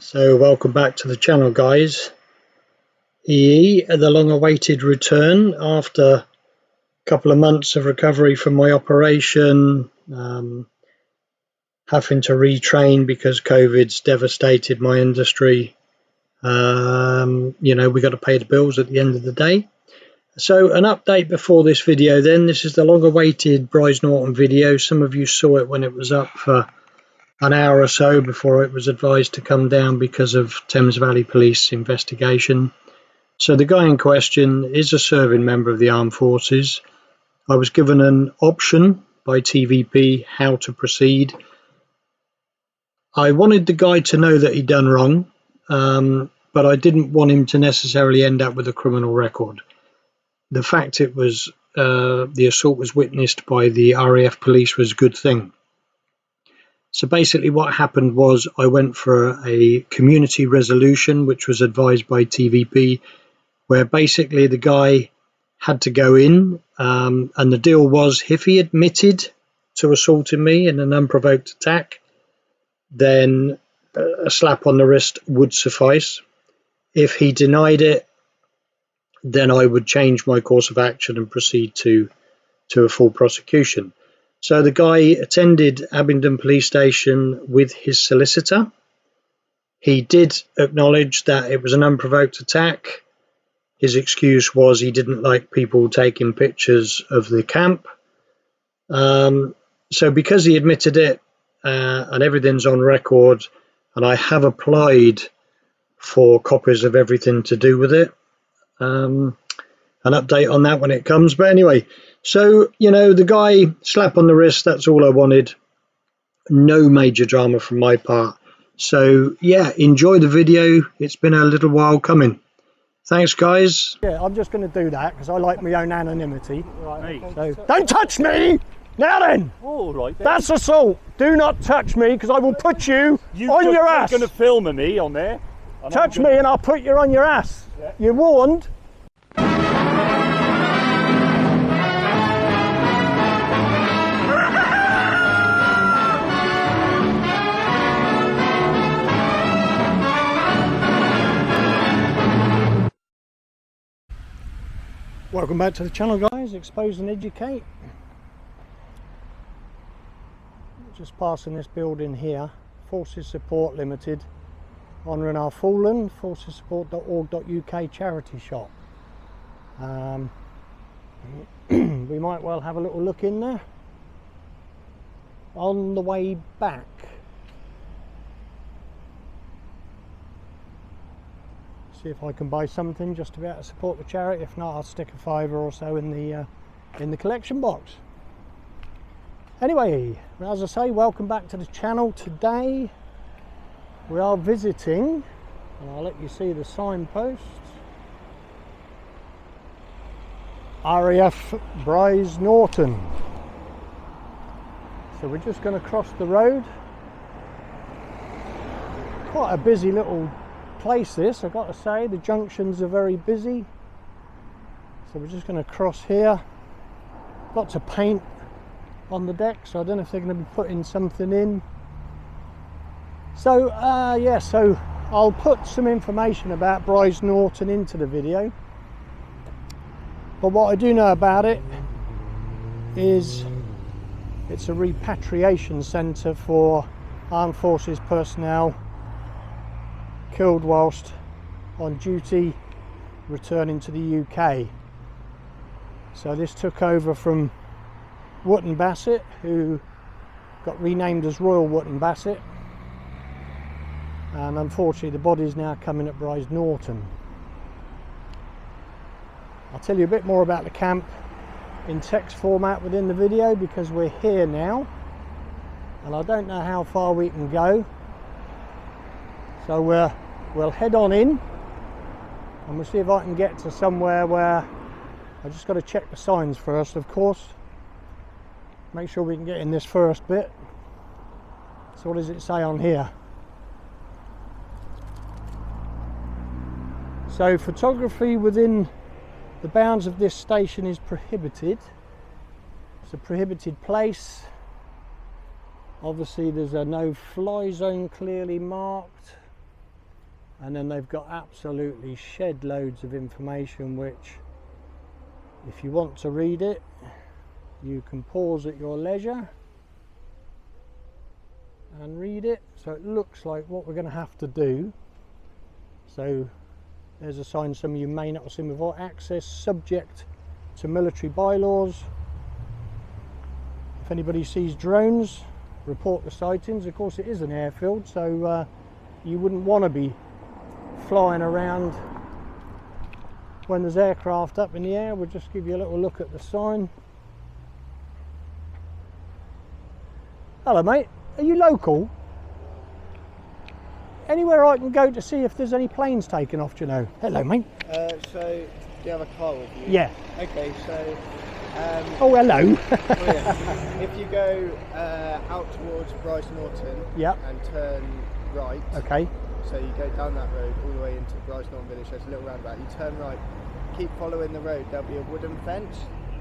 So welcome back to the channel, guys. The long-awaited return after a couple of months of recovery from my operation, having to retrain because COVID's devastated my industry. We got to pay the bills at the end of the day. So an update before this video then. This is the long-awaited Brize Norton video. Some of you saw it when it was up for an hour or so before it was advised to come down because of Thames Valley Police investigation. So the guy in question is a serving member of the armed forces. I was given an option by TVP how to proceed. I wanted the guy to know that he'd done wrong, but I didn't want him to necessarily end up with a criminal record. The fact the assault was witnessed by the RAF police was a good thing. So basically what happened was I went for a community resolution, which was advised by TVP, where basically the guy had to go in, and the deal was if he admitted to assaulting me in an unprovoked attack, then a slap on the wrist would suffice. If he denied it, then I would change my course of action and proceed to a full prosecution. So the guy attended Abingdon Police Station with his solicitor. He did acknowledge that it was an unprovoked attack. His excuse was he didn't like people taking pictures of the camp. So because he admitted it, and everything's on record, and I have applied for copies of everything to do with it, an update on that when it comes. But anyway, so, the guy, slap on the wrist, that's all I wanted. No major drama from my part. So, yeah, enjoy the video. It's been a little while coming. Thanks, guys. Yeah, I'm just going to do that because I like my own anonymity. Right, okay. So, don't touch me! Now then! All right, then. That's assault. Do not touch me because I will put you on your ass. You're going to film me on there. Touch me and I'll put you on your ass. Yeah. You're warned. Welcome back to the channel, guys. Expose and educate. Just passing this building here, Forces Support Limited, honouring our fallen, forcesupport.org.uk charity shop. We might well have a little look in there on the way back. See if I can buy something just to be able to support the charity. If not, I'll stick a £5 or so in the collection box. Anyway, as I say, welcome back to the channel. Today we are visiting, and I'll let you see the signposts, RAF Brize Norton. So we're just going to cross the road. Quite a busy little place this, I've got to say. The junctions are very busy, so we're just going to cross here. Lots of paint on the deck, so I don't know if they're going to be putting something in. So yeah, so I'll put some information about Brize Norton into the video, but what I do know about it is it's a repatriation centre for armed forces personnel killed whilst on duty returning to the UK. So this took over from Wootton Bassett, who got renamed as Royal Wootton Bassett, and unfortunately the body's now coming at Brize Norton. I'll tell you a bit more about the camp in text format within the video because we're here now and I don't know how far we can go. So we'll head on in and we'll see if I can get to somewhere where I just got to check the signs first, of course. Make sure we can get in this first bit. So what does it say on here? So photography within the bounds of this station is prohibited. It's a prohibited place. Obviously there's a no fly zone clearly marked. and then they've got absolutely shed loads of information, which if you want to read it, you can pause at your leisure and read it. So it looks like what we're going to have to do, so there's a sign some of you may not have seen before: access subject to military bylaws. If anybody sees drones, report the sightings. Of course, it is an airfield, so you wouldn't want to be flying around when there's aircraft up in the air. We'll just give you a little look at the sign. Hello mate, are you local? Anywhere I can go to see if there's any planes taking off, do you know? Hello mate. So, do you have a car with you? Yeah. Okay, so... oh, hello. oh, yeah. If you go out towards Brize Norton Yep. and turn right, Okay. so you go down that road all the way into Brize Norton village, there's a little roundabout, you turn right, keep following the road, there'll be a wooden fence.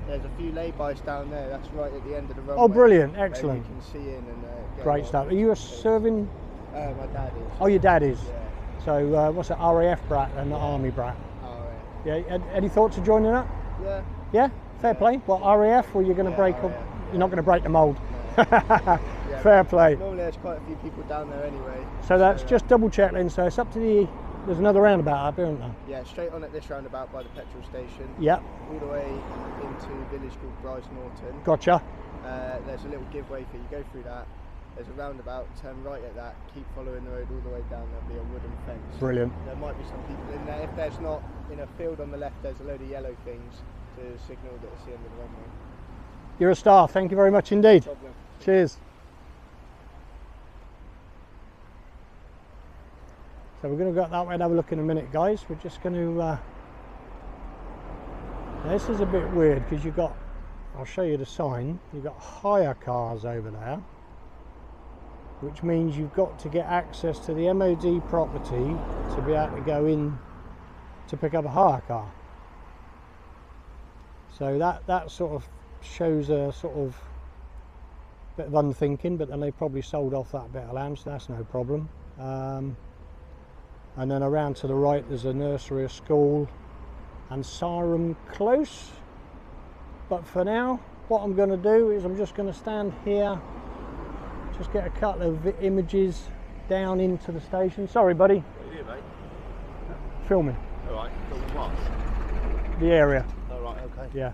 There's a few lay-bys down there, that's right at the end of the runway. Oh, brilliant, excellent. You can see in and get Great on. stuff. Are you a serving? My dad is. Oh, your dad is? Yeah. So what's it, RAF brat and not Army brat? Oh, Yeah, any thoughts of joining up? yeah. Yeah, fair play. What, RAF, or you're going to break up? You're not going to break the mould. Yeah, Fair play. Normally there's quite a few people down there anyway. So that's just double check then. So it's up to the, there's another roundabout up here, isn't there? Yeah, straight on at this roundabout by the petrol station. Yep, All the way into a village called Brize Norton. gotcha. There's a little giveaway for you. Go through that. There's a roundabout. Turn right at that. Keep following the road all the way down. There'll be a wooden fence. Brilliant. There might be some people in there. If there's not, in a field on the left, there's a load of yellow things to signal that it's the end of the runway. You're a star. Thank you very much indeed. No problem. Cheers. So we're going to go that way and have a look in a minute, guys. We're just going to... this is a bit weird because you've got... I'll show you the sign. You've got hire cars over there, which means you've got to get access to the MOD property to be able to go in to pick up a hire car. So that sort of shows a sort of bit of unthinking, but then they probably sold off that bit of land, so that's no problem. And then around to the right there's a nursery, a school and Sarum Close. But for now what I'm going to do is I'm just going to stand here, just get a couple of images down into the station. Sorry buddy. What are you doing, mate? Filming. Alright, filming what? The area. Alright, okay. Yeah.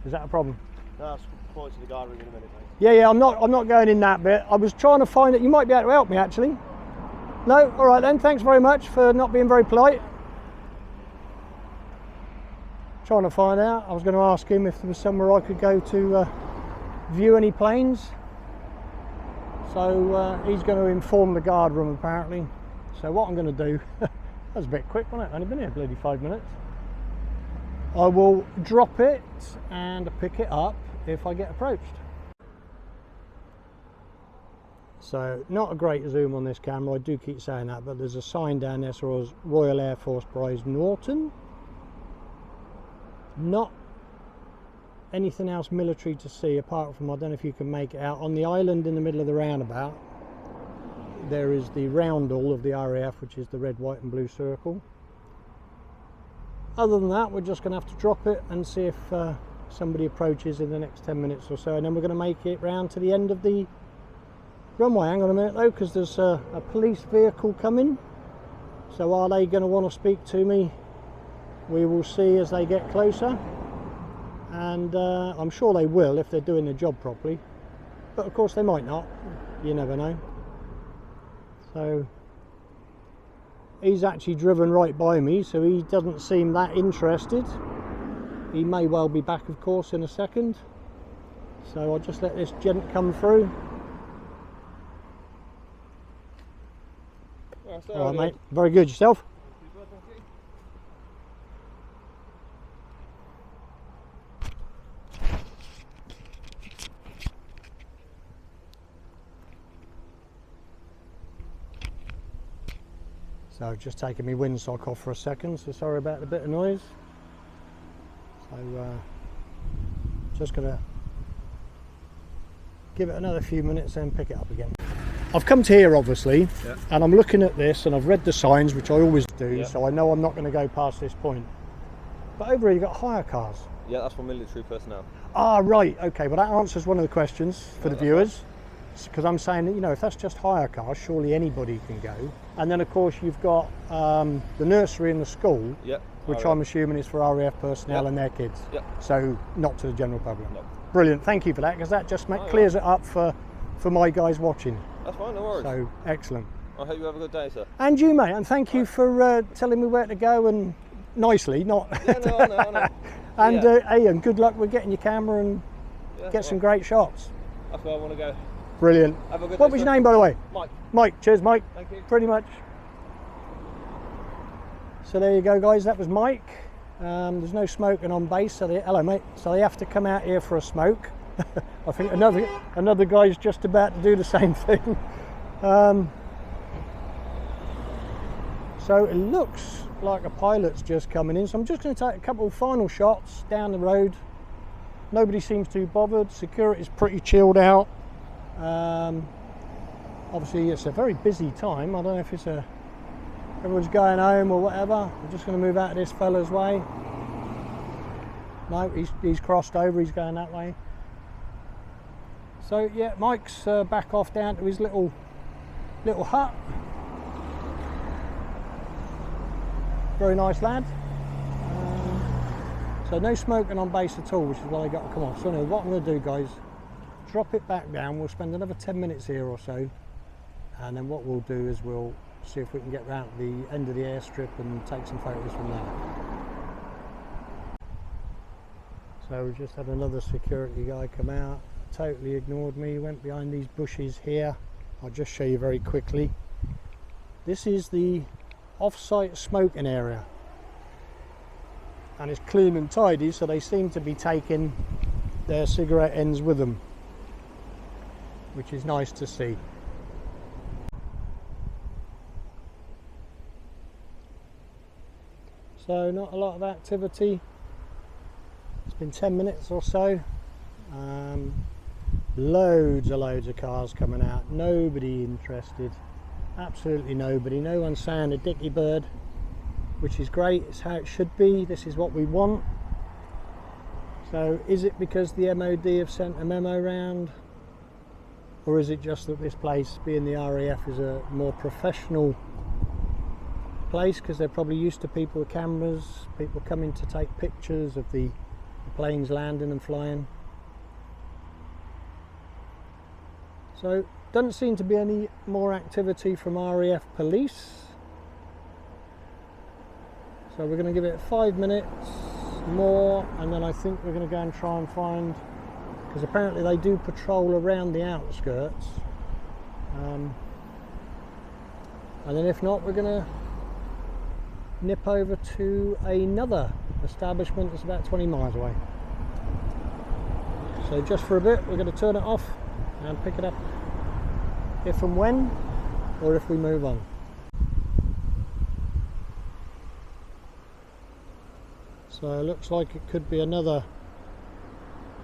Is that a problem? No, I'll point to the guard room in a minute, mate. Yeah, I'm not going in that bit. I was trying to find it. You might be able to help me actually. No? Alright then, thanks very much for not being very polite. Trying to find out. I was going to ask him if there was somewhere I could go to view any planes. So he's going to inform the guard room apparently. So what I'm going to do, that was a bit quick, wasn't it? Only been here bloody 5 minutes. I will drop it and pick it up if I get approached. So not a great zoom on this camera, I do keep saying that, but there's a sign down there, so it was Royal Air Force Brize Norton. Not anything else military to see apart from, I don't know if you can make it out, on the island in the middle of the roundabout there is the roundel of the RAF, which is the red, white and blue circle. Other than that, we're just going to have to drop it and see if somebody approaches in the next 10 minutes or so, and then we're going to make it round to the end of the runway. Hang on a minute though, because there's a police vehicle coming, so are they going to want to speak to me? We will see as they get closer, and I'm sure they will if they're doing their job properly, but of course they might not, you never know. So he's actually driven right by me, so he doesn't seem that interested. He may well be back of course in a second, so I'll just let this gent come through. Alright mate, very good. Yourself? So I've just taken my windsock off for a second, so sorry about the bit of noise. So just gonna give it another few minutes and pick it up again. I've come to here obviously, Yeah. and I'm looking at this and I've read the signs, which I always do, Yeah. so I know I'm not going to go past this point. But over here you've got hire cars. Yeah, that's for military personnel. Ah, right, okay, well that answers one of the questions for the that's viewers. Because I'm saying that, you know, if that's just hire cars, surely anybody can go. And then of course you've got the nursery and the school, Yeah. which RAF. I'm assuming is for RAF personnel Yeah. and their kids. Yeah. So not to the general public. No. Brilliant, thank you for that, because that just Oh, clears it up for my guys watching. That's fine, no worries. So excellent. I hope you have a good day, sir. And you, mate, and thank you for telling me where to go, and nicely, not. Yeah, no, I know. And Yeah. hey, and good luck with getting your camera and Yeah, get some great shots. That's where I want to go. Brilliant. Have a good What day, was your sir. name, by the way? Mike. Mike. Cheers, Mike. Thank you. Pretty much. So there you go, guys. That was Mike. There's no smoking on base, so hello, mate. So they have to come out here for a smoke. I think another guy's just about to do the same thing. So it looks like a pilot's just coming in. So I'm just going to take a couple of final shots down the road. Nobody seems too bothered. Security's pretty chilled out. Obviously it's a very busy time. I don't know if it's everyone's going home or whatever. I'm just going to move out of this fella's way. No, he's crossed over. He's going that way. So yeah, Mike's back off down to his little hut. Very nice lad. So no smoking on base at all, which is why I got to come off. So anyway, what I'm going to do, guys, drop it back down. We'll spend another 10 minutes here or so, and then what we'll do is we'll see if we can get round to the end of the airstrip and take some photos from there. So we just had another security guy come out, totally ignored me, went behind these bushes here. I'll just show you very quickly. This is the off-site smoking area, and it's clean and tidy, so they seem to be taking their cigarette ends with them, which is nice to see. So not a lot of activity. It's been 10 minutes or so. Loads of cars coming out, nobody interested, absolutely nobody, no one saying a dicky bird, which is great. It's how it should be. This is what we want. So is it because the MOD have sent a memo round, or is it just that this place, being the RAF, is a more professional place because they're probably used to people with cameras, people coming to take pictures of the planes landing and flying? So doesn't seem to be any more activity from RAF police. So we're going to give it 5 minutes more, and then I think we're going to go and try and find, because apparently they do patrol around the outskirts, and then if not, we're going to nip over to another establishment that's about 20 miles away. So just for a bit we're going to turn it off and pick it up if and when, or if we move on. So it looks like it could be another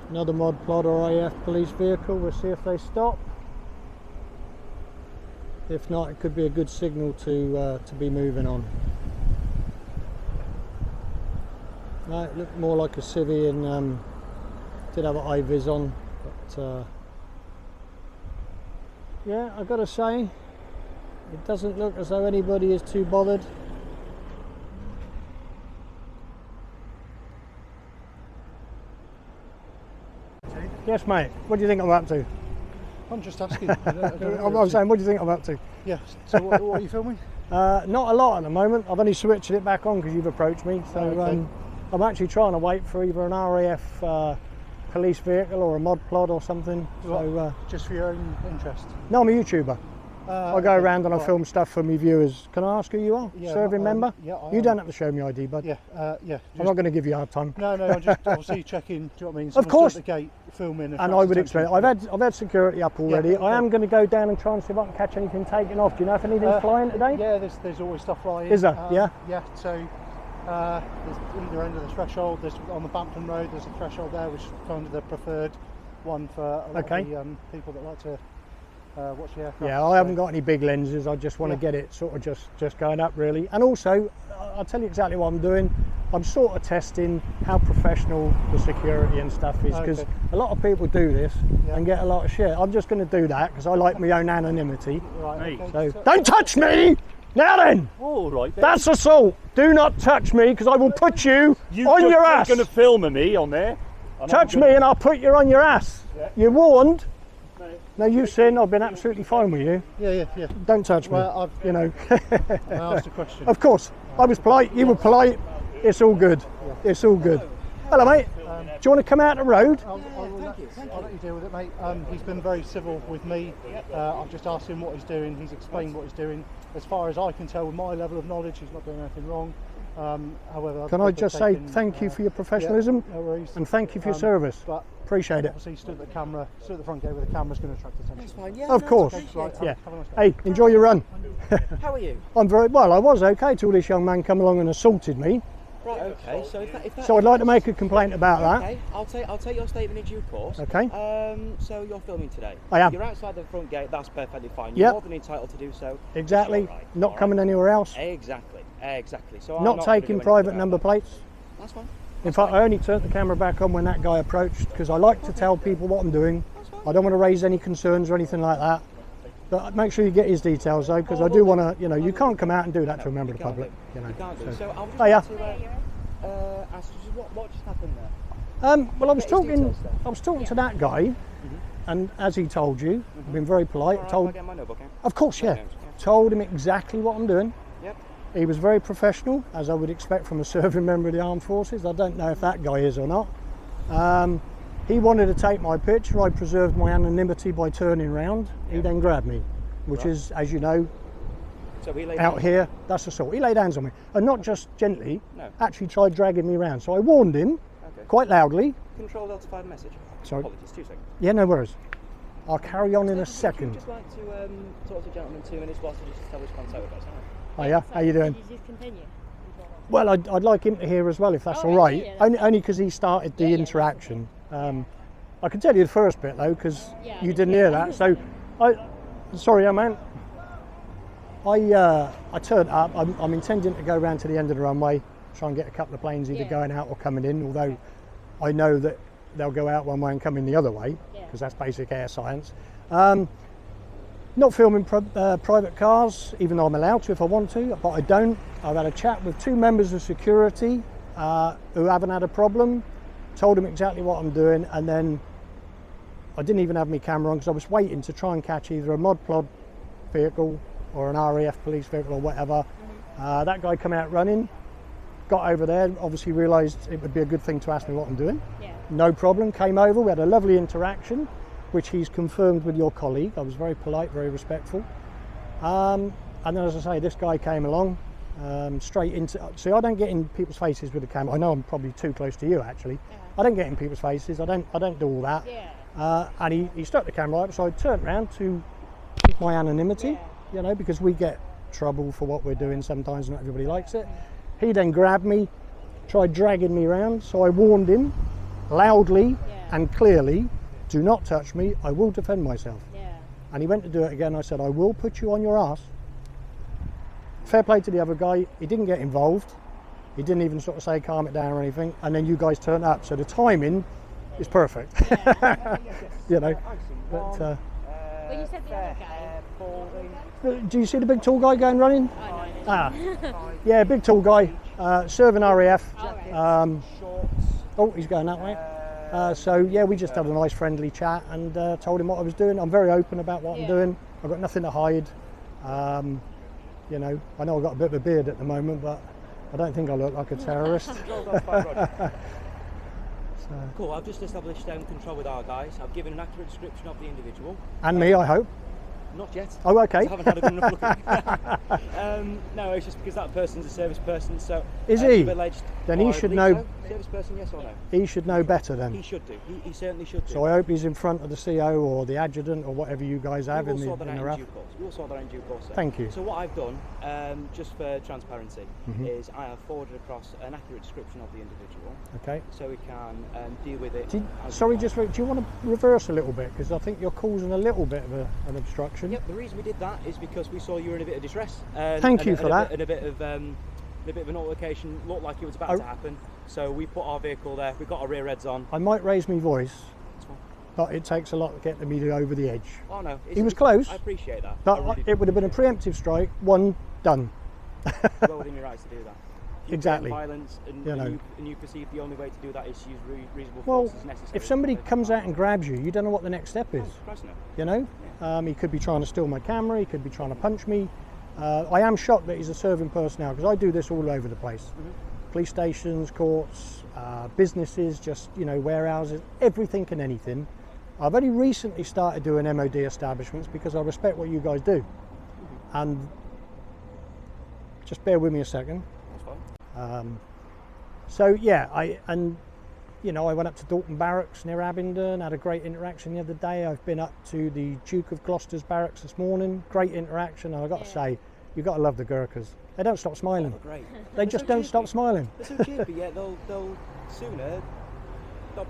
mod plot or AF police vehicle. We'll see if they stop. If not, it could be a good signal to be moving on. No, it looked more like a civvy, and did have an eye vis on, but yeah, I've got to say, it doesn't look as though anybody is too bothered. Yes, mate. What do you think I'm up to? I'm just asking. I I'm saying, what do you think I'm up to? Yeah. So what are you filming? Not a lot at the moment. I've only switched it back on because you've approached me. So Okay. I'm actually trying to wait for either an RAF police vehicle or a mod plot or something. So Just for your own interest. no, I'm a YouTuber. I go around and I film stuff for my viewers. Can I ask who you are? Yeah, Serving member? yeah, I You am. don't have to show me ID, bud. Yeah. Yeah. I'm not going to give you a hard time. No, I'm just obviously checking. Do you know what I mean? Of Someone's course. At the gate filming. And I would expect. I've had security up already. I am going to go down and try and see if I can catch anything taking off. Do you know if anything's flying today? Yeah. There's always stuff flying. Is there? Yeah. Yeah. So there's either end of the threshold. There's on the Bampton Road. There's a threshold there, which is kind of the preferred one for a lot Okay. of the people that like to watch the aircraft. Yeah, I haven't got any big lenses. I just want to get it sort of just going up really. And also, I'll tell you exactly what I'm doing. I'm sort of testing how professional the security and stuff is, because a lot of people do this and get a lot of shit. I'm just going to do that because I like my own anonymity. Right, So don't touch me! Now then! All right. Then. That's assault. Do not touch me because I will put you on your ass. You're going to film me on there. Touch me and I'll put you on your ass. Yeah. You're warned. No, you sin. I've been absolutely fine with you. Yeah. Don't touch me. Well, you know. I asked a question. Of course. I was polite. You were polite. It's all good. It's all good. Hello, mate. Do you want to come out the road? I'll let you deal with it, mate. He's been very civil with me. I've just asked him what he's doing. He's explained what he's doing. As far as I can tell, with my level of knowledge, he's not doing anything wrong. However, can I just say thank you for your professionalism, no worries. And thank you for your service. But appreciate it. obviously, stood at the front gate where the camera's going to attract attention. That's fine. Yeah, Of course. Okay, right, Yeah. have a nice day. Hey, enjoy your run. How are you? I'm very well. I was okay till this young man come along and assaulted me. Right. Okay. So if that So I'd like to make a complaint about that. Okay. I'll take your statement in due course. Okay. So you're filming today. I am. You're outside the front gate. That's perfectly fine. Yep. You're more than entitled to do so. Exactly. It's all right. Not coming anywhere else. Exactly. So I'm Not not gonna taking do private anything number about plates. that. That's fine. In fact, I only turned the camera back on when that guy approached because I like to tell people what I'm doing. I don't want to raise any concerns or anything like that. But make sure you get his details though, because I do want to, you can't come out and do that to a member of the public. You can't do. So. So I was just Oh, yeah. like to ask you what just happened there. Well, I was Get his talking. details then. I was talking to that guy, and as he told you, I've been very polite. All right, Told, I'll get my notebook out. of course, yeah. Okay. Told him exactly what I'm doing. Yep. He was very professional, as I would expect from a serving member of the armed forces. I don't know if that guy is or not. He wanted to take my picture. I preserved my anonymity by turning round. He then grabbed me, which is, as you know, So he laid out down. here, that's assault. He laid hands on me, and not just gently, No. actually tried dragging me around. So I warned him Okay. quite loudly. Control Delta 5 message. Sorry. Apologies. 2 seconds. Yeah, no worries. I'll carry on in a Would second. you just like to talk to a gentleman 2 minutes whilst I just establish contact with us? Oh yeah, how you doing? Did you just continue? Well, I'd like him to hear as well, if that's Oh, all right. yeah, that's Only because he started the Yeah, yeah. interaction. I can tell you the first bit though, because Yeah, you didn't hear that. So, sorry, young man. I turned up. I'm intending to go around to the end of the runway, try and get a couple of planes either Yeah. going out or coming in. Although I know that they'll go out one way and come in the other way, Yeah. because that's basic air science. Not filming private cars, even though I'm allowed to if I want to, but I don't. I've had a chat with 2 members of security who haven't had a problem, told them exactly what I'm doing, and then I didn't even have my camera on because I was waiting to try and catch either a mod plod vehicle or an RAF police vehicle or whatever. That guy come out running, got over there, obviously realised it would be a good thing to ask me what I'm doing. Yeah. No problem, came over, we had a lovely interaction, which he's confirmed with your colleague. I was very polite, very respectful. And then, as I say, this guy came along straight into. See, I don't get in people's faces with the camera. I know I'm probably too close to you, actually. I don't get in people's faces. I don't do all that. Yeah. And he stuck the camera up, so I turned around to keep my anonymity. Because we get trouble for what we're doing sometimes. Not everybody likes it. He then grabbed me, tried dragging me around. So I warned him loudly and clearly. Do not touch me, I will defend myself. Yeah. And he went to do it again. I said, I will put you on your ass. Fair play to the other guy. He didn't get involved. He didn't even sort of say calm it down or anything. And then you guys turned up. So the timing is perfect. But, Well, you said the other guy. do you see the big tall guy going running? Oh, Yeah, big tall guy, serving RAF. Alright. Oh, he's going that way. So yeah, we just had a nice friendly chat and told him what I was doing. I'm very open about what I'm doing. I've got nothing to hide. I know I've got a bit of a beard at the moment, but I don't think I look like a terrorist. Cool, I've just established control with our guys. I've given an accurate description of the individual. And me, I hope. Not yet. Oh, okay. I haven't had a good enough look at it. No, it's just because that person's a service person, so... Is he? Alleged, Then he I should believe know... So. Service person, yes or no? He should know better He then. should do. He certainly should do. So I hope he's in front of the CO or the adjutant or whatever you guys have We in will the, sort that in out the in RAF. due course. We will sort that out in due course, sir. Thank you. So what I've done, just for transparency, is I have forwarded across an accurate description of the individual, Okay. so we can deal with it. Sorry, do you want to reverse a little bit? Because I think you're causing a little bit of an obstruction. Yep. The reason we did that is because we saw you were in a bit of distress. Thank you for that. And a bit of an altercation looked like it was about to happen. So we put our vehicle there. We got our rear heads on. I might raise my voice, That's fine. but it takes a lot to get me over the edge. Oh no, He was close. I appreciate that. But I really it would have been a preemptive strike. One done. well within your rights to do that. If you Exactly. threaten violence and, You know. and you perceive the only way to do that is to use reasonable Well, force as necessary. if somebody then- comes out and grabs you, you don't know what the next step is. Oh, Christ no. You know, he could be trying to steal my camera. He could be trying to punch me. I am shocked that he's a serving personnel because I do this all over the place. Police stations, courts, businesses, just warehouses, everything and anything. I've only recently started doing MOD establishments because I respect what you guys do. And just bear with me a second. That's fine. So yeah, I went up to Dalton Barracks near Abingdon, had a great interaction the other day. I've been up to the Duke of Gloucester's barracks this morning, great interaction, and I've got to say, you've got to love the Gurkhas. They don't stop smiling. Oh, great. They just don't stop smiling. They're so cheapy, yeah, they'll sooner,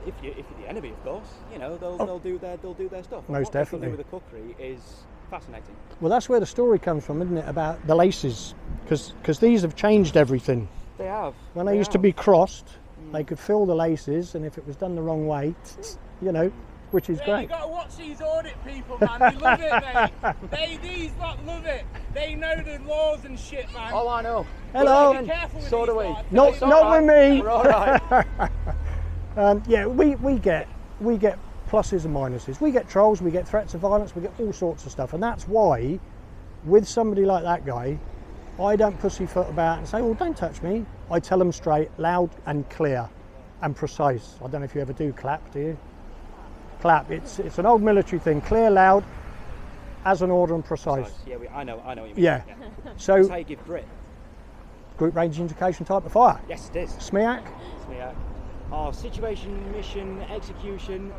if you're the enemy of course, they'll do their stuff. And Most what they can definitely. do with the cookery is fascinating. Well, that's where the story comes from, isn't it, about the laces? Because these have changed everything. They have. When they used to be crossed, they could fill the laces, and if it was done the wrong way, which is You great. got to watch these audit people, man. They love it, mate. These lot love it. They know the laws and shit, man. Oh, I know. Hello. Be careful with So these do we. lot. Not with me. We're all right. Yeah, we get pluses and minuses. We get trolls, we get threats of violence, we get all sorts of stuff, and that's why, with somebody like that guy, I don't pussyfoot about and say, "Well, don't touch me." I tell them straight, loud and clear, and precise. I don't know if you ever do clap, do you? Clap. It's an old military thing. Clear, loud, as an order, and precise. Yeah, I know what you mean. Yeah. That's So, how you give grit. group range indication type of fire. Yes, it is. SMEAC. Yeah. Oh, situation, mission, execution.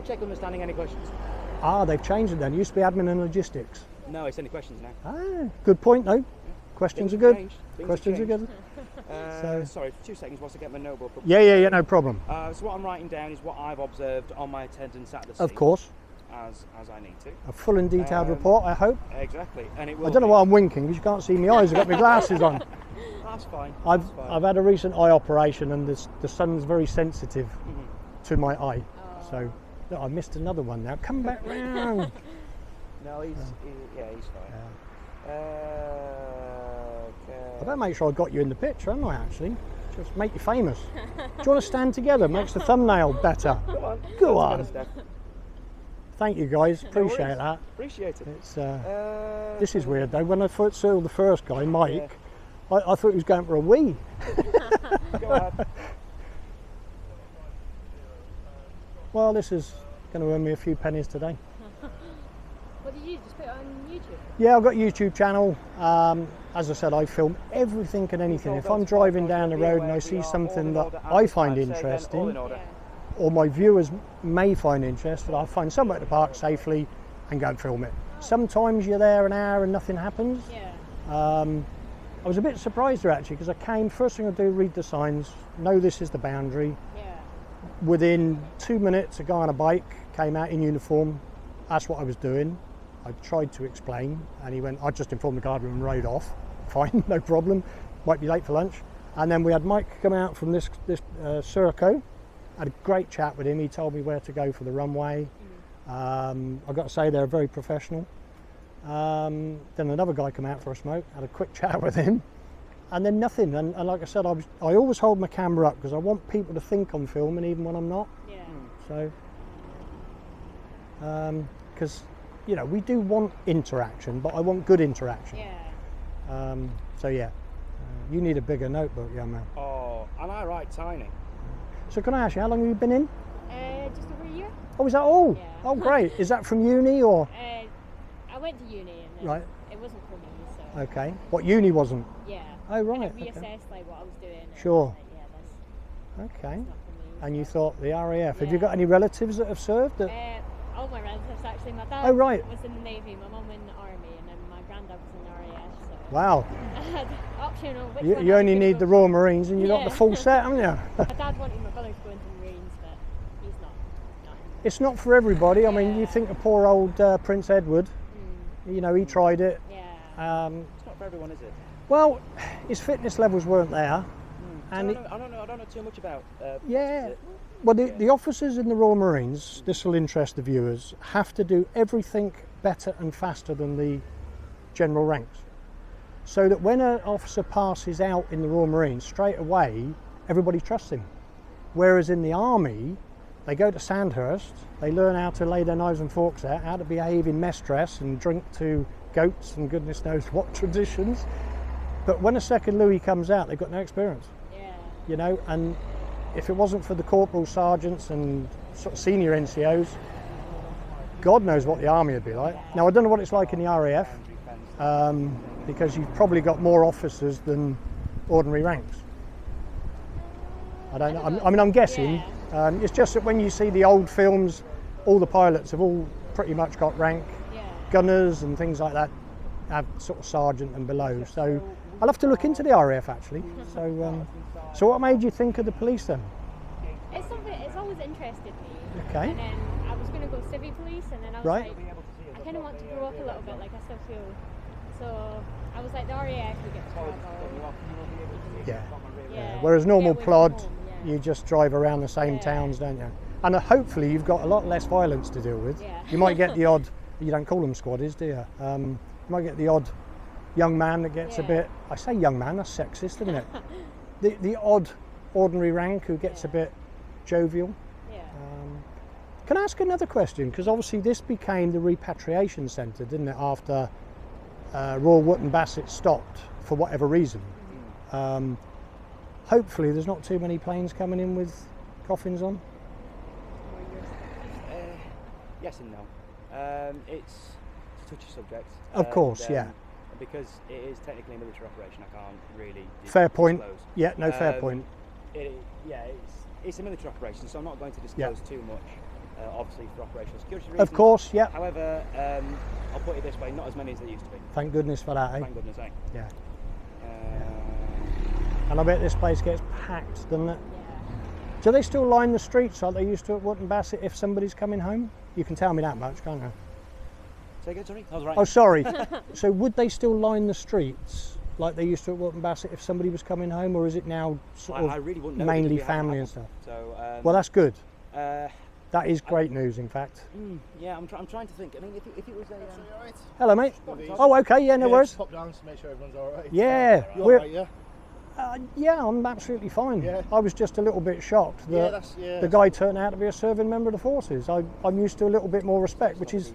Check understanding. Any questions? They've changed it then. It used to be admin and logistics. No, it's any questions now. Good point though. Questions are good. Things Questions are have good. Sorry, 2 seconds whilst I get my notebook up. Yeah, no problem. So what I'm writing down is what I've observed on my attendance at the scene. Of course. As I need to. A full and detailed report, I hope. Exactly. And it will I don't know why I'm winking because you can't see my eyes. I've got my glasses on. That's fine. I've had a recent eye operation and the sun's very sensitive to my eye. So look, I missed another one now. Come back round. No, he's fine. I better make sure I got you in the picture, haven't I, actually? Just make you famous. Do you want to stand together? Makes the thumbnail better. Go on. Thank you guys, appreciate that. Appreciate it. It's this is weird though. When I first saw the first guy, Mike, I thought he was going for a wee. Go ahead. Well, this is going to earn me a few pennies today. What did you just put it on YouTube? Yeah, I've got a YouTube channel. As I said, I film everything and anything. If I'm driving down the road and I see something that I find interesting, or my viewers may find interesting, I'll find somewhere to park safely and go and film it. Sometimes you're there an hour and nothing happens. Yeah. I was a bit surprised there actually because I came, first thing I do, read the signs, know this is the boundary. Yeah. Within 2 minutes, a guy on a bike came out in uniform, asked what I was doing. I tried to explain and he went, I just informed the guardroom and rode off. Fine, no problem, might be late for lunch. And then we had Mike come out from this Serco. Had a great chat with him. He told me where to go for the runway. I've got to say they're very professional. Then another guy came out for a smoke. Had a quick chat with him, and then nothing. And like I said, I always hold my camera up because I want people to think I'm filming even when I'm not. Yeah. So, because we do want interaction, but I want good interaction. Yeah. So yeah, you need a bigger notebook, young man. Oh, and I write tiny. So can I ask you, how long have you been in? Just over a year. Oh, is that all? Yeah. Oh, great. Is that from uni or? I went to uni and Right. it wasn't for me, so Okay. What uni wasn't? yeah. Oh, right. And I Okay. reassessed like what I was doing. And Sure. I was like, yeah, Okay. that's not for me. And you thought the RAF. Have you Yeah. got any relatives that have served? That, All my relatives actually. My dad Oh, right. was in the Navy, my mum in the Army, and then my granddad was in the RAF. So wow. I had optional. Which You, one you I was only gonna need go the for. Royal Marines and you got Yeah. the full set, haven't you? My dad wanted my brother to go into the Marines, but he's not. No. It's not for everybody. I mean, you Yeah. think of poor old Prince Edward. You know, he tried it. Yeah. It's not for everyone, is it? Well, his fitness levels weren't there. And I don't know too much about. yeah. Well, the officers in the Royal Marines, this will interest the viewers, have to do everything better and faster than the general ranks. So that when an officer passes out in the Royal Marines, straight away, everybody trusts him. Whereas in the Army, they go to Sandhurst, they learn how to lay their knives and forks out, how to behave in mess dress and drink to goats and goodness knows what traditions. But when a second Louis comes out, they've got no experience. Yeah. You know, and if it wasn't for the corporal sergeants and sort of senior NCOs, God knows what the Army would be like. Now, I don't know what it's like in the RAF, because you've probably got more officers than ordinary ranks. I don't know. I mean, I'm guessing. Yeah. It's just that when you see the old films, all the pilots have all pretty much got rank. Yeah. Gunners and things like that have sort of sergeant and below. So I'll have to look into the RAF actually. So what made you think of the police then? It's something. It's always interested me. Okay. And then I was gonna go civvy police, and then I was Right. like, I kind of want to grow up a little bit. Like I still feel. So I was like, the RAF, you get to travel. Yeah. Yeah. Whereas normal get away from plod, home, yeah. you just drive around the same Yeah. towns, don't you? And hopefully you've got a lot less violence to deal with. Yeah. You might get the odd, you don't call them squaddies, do you? You might get the odd young man that gets a Yeah. bit, I say young man, that's sexist, isn't it? the odd ordinary rank who gets a bit jovial. Yeah. Can I ask another question? Because obviously this became the repatriation centre, didn't it, after Royal Wootton Bassett stopped for whatever reason. Hopefully there's not too many planes coming in with coffins on. Yes and no. It's a touchy subject. Of course, yeah. Because it is technically a military operation, I can't really Fair point. disclose. Yeah, no, fair point. It's a military operation, so I'm not going to disclose too much, obviously for operational security reasons. Of course, yeah. However, I'll put it this way, not as many as there used to be. Thank goodness for that, eh? Thank goodness, eh? Yeah. And I bet this place gets packed, doesn't it? Do they still line the streets like they used to at Wootton Bassett if somebody's coming home? You can tell me that much, can't you? Say again, sorry? I was right. Oh, sorry. So would they still line the streets like they used to at Wootton Bassett if somebody was coming home, or is it now sort of I really wouldn't know mainly because we haven't family had and stuff? So, Well, that's good. uh, That is great news, in fact. yeah, I'm trying to think. I mean, if it was a... Hello, mate. Oh, okay. Yeah, no worries. Pop down to make sure everyone's all right. Yeah, You're we're, all right, yeah? yeah, I'm absolutely fine. Yeah. I was just a little bit shocked Yeah, that that's the guy turned out to be a serving member of the forces. I'm used to a little bit more respect, which is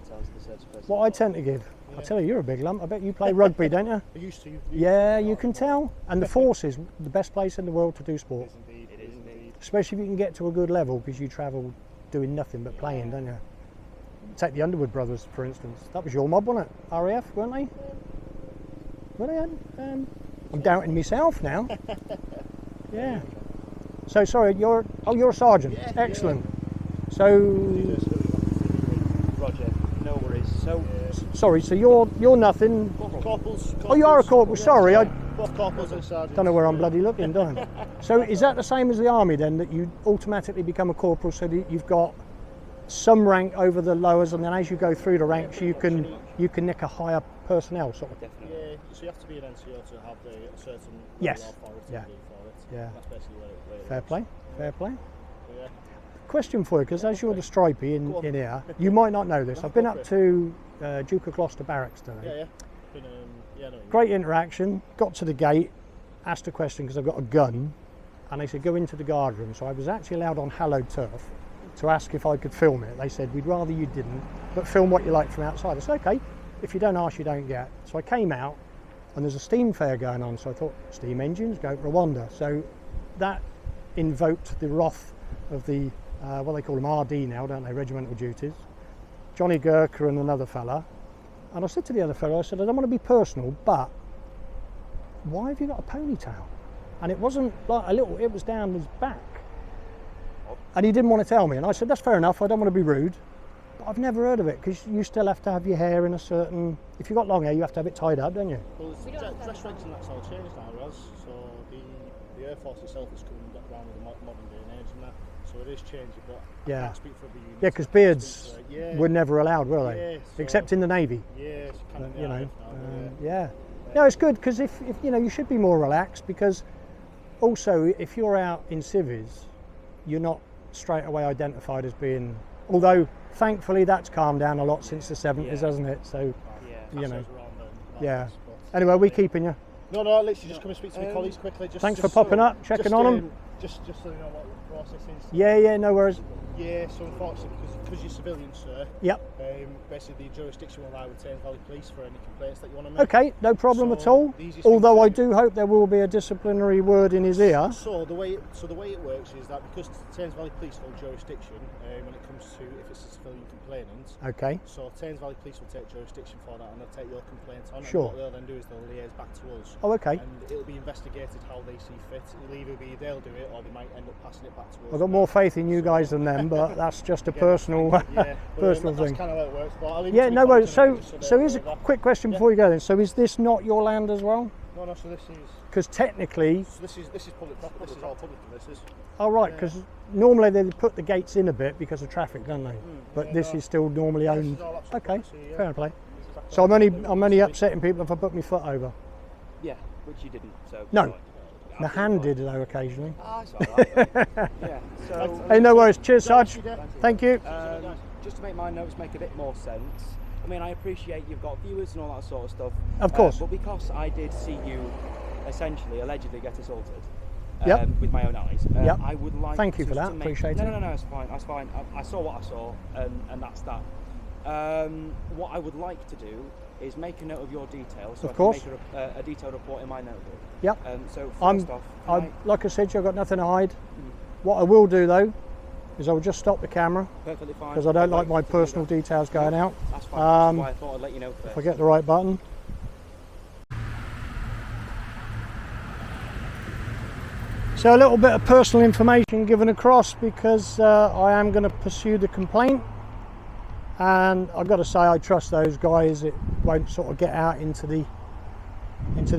what I tend to give. I tell you, you're a big lump. I bet you play rugby, don't you? I used to. Yeah, you can tell. And the force is the best place in the world to do sport, Indeed. It is indeed. especially if you can get to a good level because you travel doing nothing but playing, don't you? Take the Underwood brothers, for instance. That was your mob, wasn't it? RAF, weren't they? Were they? I'm doubting myself now. Yeah. So sorry, you're a sergeant. Yeah, excellent. So Roger, no worries. So, sorry, so you're nothing. Corporals. Oh, you are a corporal. Sorry, I Both corporals and sergeants. don't know where I'm bloody looking, don't I? So is that the same as the army then, that you automatically become a corporal, so that you've got some rank over the lowers, and then as you go through the ranks, you can nick a higher personnel sort of. definitely. Yeah, so you have to be an NCO to have a certain Yes. level of authority Yeah. to do for it. Yeah. That's basically where it Fair is. play, fair play. Yeah. Question for you, because as you're the stripey in here, you might not know this. I've been up to Duke of Gloucester Barracks today. Yeah, yeah. Been, yeah, no. Great interaction. Got to the gate, asked a question because I've got a gun, and they said go into the guard room. So I was actually allowed on hallowed turf to ask if I could film it. They said we'd rather you didn't, but film what you like from outside. I said okay. If you don't ask, you don't get. So I came out, and there's a steam fair going on. So I thought steam engines go Rwanda. So that invoked the wrath of the what they call them RD now, don't they? Regimental duties. Johnny Gurkha and another fella. And I said to the other fellow, I said, I don't want to be personal, but why have you got a ponytail? And it wasn't like a little, it was down his back. And he didn't want to tell me. And I said, that's fair enough, I don't want to be rude. But I've never heard of it, because you still have to have your hair in a certain, if you've got long hair, you have to have it tied up, don't you? Well, dress regs and that's all changed now, Ros. So the Air Force itself is coming around with the modern day and age and that. So it is changing, but I can't speak for the unit. Yeah, because beards were never allowed, were they? Yeah, so except in the Navy. Yeah, kind of, You know, yeah. No, it's good, because if you know, you should be more relaxed, because also if you're out in civvies, you're not straight away identified as being, although thankfully that's calmed down a lot since the 70s, hasn't it? So, you know, Anyway, we keeping you. No, literally just come and speak to my colleagues quickly. Thanks for popping up, checking on them. Just so you know what the process is. Yeah, no worries. Yeah, so unfortunately, because you're civilian, sir. Yep. Basically, the jurisdiction will lie with Thames Valley Police for any complaints that you want to make. Okay, no problem at all. Although I do hope there will be a disciplinary word in his ear. So the way it works is that because Thames Valley Police hold jurisdiction when it comes to if it's a civilian complainant. Okay. So Thames Valley Police will take jurisdiction for that, and they'll take your complaint on. Sure. And what they'll then do is they'll liaise back to us. Oh, okay. And it'll be investigated how they see fit. It'll either be they'll do it, or they might end up passing it back to us. I've got more faith in you guys than them, but that's just a personal personal thing. That's kind of how it works. But I'll leave Yeah, it to no my worries. colleagues So just here's a quick question before you go then. So is this not your land as well? No, so this is. Because technically. So this is public property. This is all public. This is. Oh right, because normally they put the gates in a bit because of traffic, don't they? But this is still normally owned. Okay, fair play. So I'm only upsetting people if I put my foot over. Yeah, which you didn't. So. No. My hand did though occasionally. It's all right. Yeah. So. Hey, no worries. Cheers, Sarge. Thank you. Just to make my notes make a bit more sense. I mean, I appreciate you've got viewers and all that sort of stuff. Of course. But because I did see you, essentially, allegedly get assaulted. Yep. With my own eyes. Yep. I would like. Thank you for that. Appreciate it. No, it's fine. That's fine. I saw what I saw, and that's that. What I would like to do is make a note of your details, so of course. I can make a detailed report in my notebook. Yep. So first off, like I said, I've got nothing to hide. What I will do though is I will just stop the camera. Perfectly fine. Because I don't like my personal details going out. That's fine. That's why I thought I'd let you know first. If I get the right button. So a little bit of personal information given across, because I am going to pursue the complaint, and I've got to say I trust those guys. It won't sort of get out into the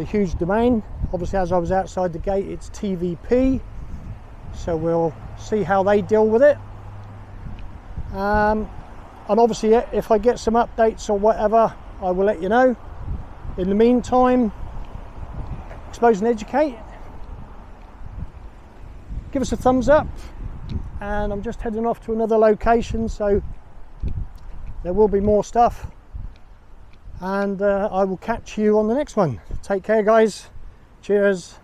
huge domain. Obviously, as I was outside the gate, it's TVP, so we'll see how they deal with it. And obviously, if I get some updates or whatever, I will let you know. In the meantime, expose and educate. Give us a thumbs up, and I'm just heading off to another location, so there will be more stuff, and I will catch you on the next one. Take care, guys. Cheers.